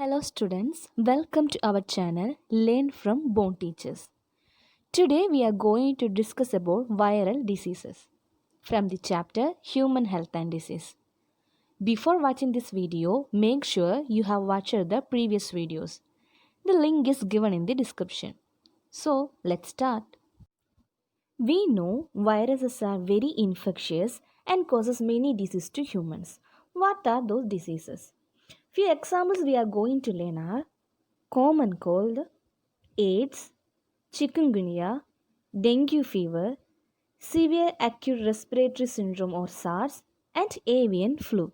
Hello students, welcome to our channel Learn from Bone Teachers. Today we are going to discuss about viral diseases from the chapter Human Health and Disease. Before watching this video, make sure you have watched the previous videos. The link is given in the description. So let's start. We know viruses are very infectious and causes many diseases to humans. What are those diseases? Few examples we are going to learn are common cold, AIDS, chikungunya, dengue fever, severe acute respiratory syndrome or SARS, and avian flu.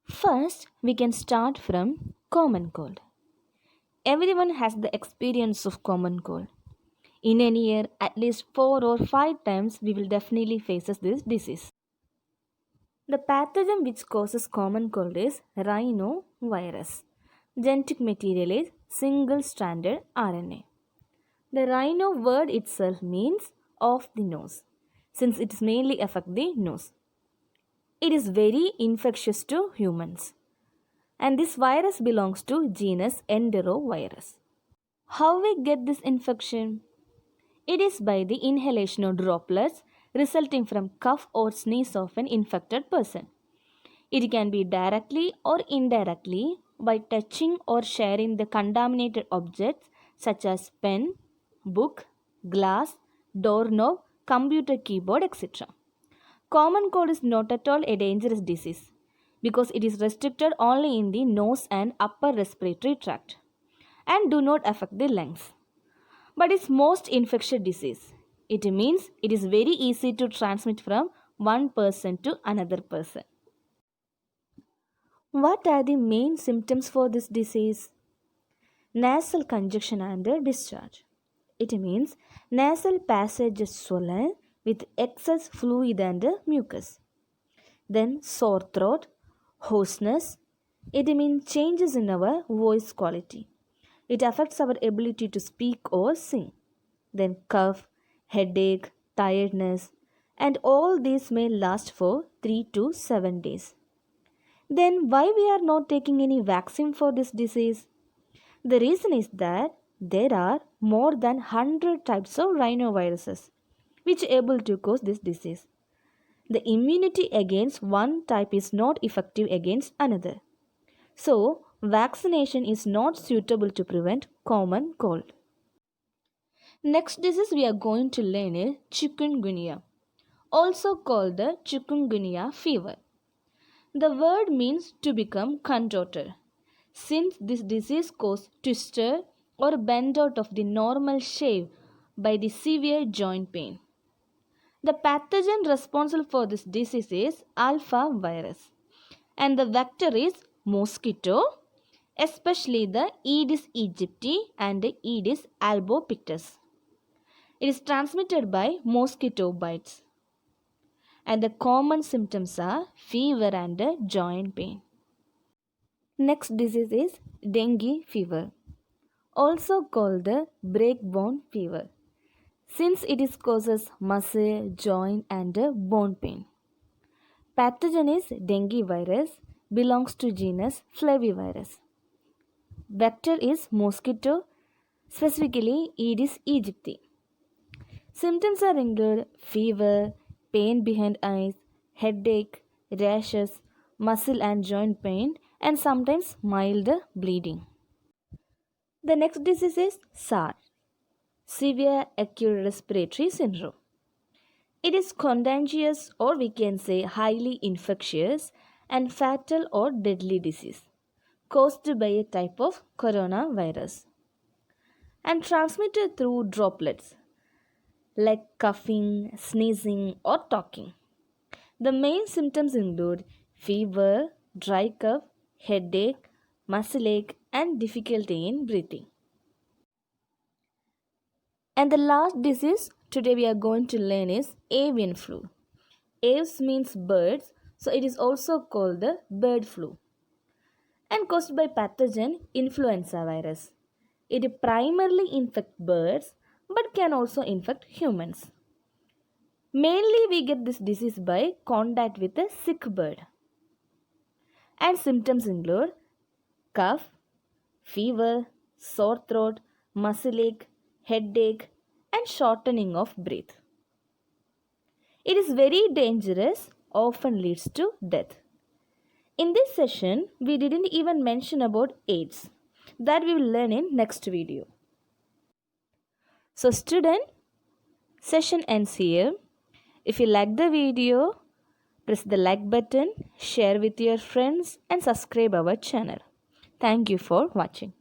First, we can start from common cold. Everyone has the experience of common cold. In a year, at least 4 or 5 times we will definitely face this disease. The pathogen which causes common cold is rhinovirus. Genetic material is single-stranded RNA. The rhino word itself means of the nose, since it mainly affects the nose. It is very infectious to humans. And this virus belongs to genus Enterovirus. How we get this infection? It is by the inhalation of droplets resulting from cough or sneeze of an infected person. It can be directly or indirectly by touching or sharing the contaminated objects such as pen, book, glass, doorknob, computer keyboard, etc. Common cold is not at all a dangerous disease because it is restricted only in the nose and upper respiratory tract and do not affect the lungs. But it's most infectious disease. It means it is very easy to transmit from one person to another person. What are the main symptoms for this disease? Nasal congestion and discharge. It means nasal passage is swollen with excess fluid and mucus. Then sore throat, hoarseness. It means changes in our voice quality. It affects our ability to speak or sing. Then cough, headache, tiredness, and all these may last for 3 to 7 days. Then why we are not taking any vaccine for this disease? The reason is that there are more than 100 types of rhinoviruses which are able to cause this disease. The immunity against one type is not effective against another. So, vaccination is not suitable to prevent common cold. Next disease we are going to learn is chikungunya, also called the chikungunya fever. The word means to become contorted, since this disease causes twisted or bent out of the normal shape by the severe joint pain. The pathogen responsible for this disease is alpha virus, and the vector is mosquito, especially the Aedes aegypti and the Aedes albopictus. It is transmitted by mosquito bites. And the common symptoms are fever and joint pain. Next disease is dengue fever, also called the breakbone fever, since it is causes muscle, joint and bone pain. Pathogen is dengue virus, belongs to genus Flavivirus. Vector is mosquito, specifically Aedes aegypti. Symptoms are include fever, pain behind eyes, headache, rashes, muscle and joint pain, and sometimes mild bleeding. The next disease is SARS, severe acute respiratory syndrome. It is contagious, or we can say highly infectious and fatal or deadly disease caused by a type of coronavirus and transmitted through droplets like coughing, sneezing, or talking. The main symptoms include fever, dry cough, headache, muscle ache, and difficulty in breathing. And the last disease today we are going to learn is avian flu. Aves means birds, so it is also called the bird flu and caused by pathogen influenza virus. It primarily infects birds but can also infect humans. Mainly we get this disease by contact with a sick bird. And symptoms include cough, fever, sore throat, muscle ache, headache, and shortening of breath. It is very dangerous, often leads to death. In this session, we didn't even mention about AIDS. That we will learn in next video. So student, session ends here. If you like the video, press the like button, share with your friends and subscribe our channel. Thank you for watching.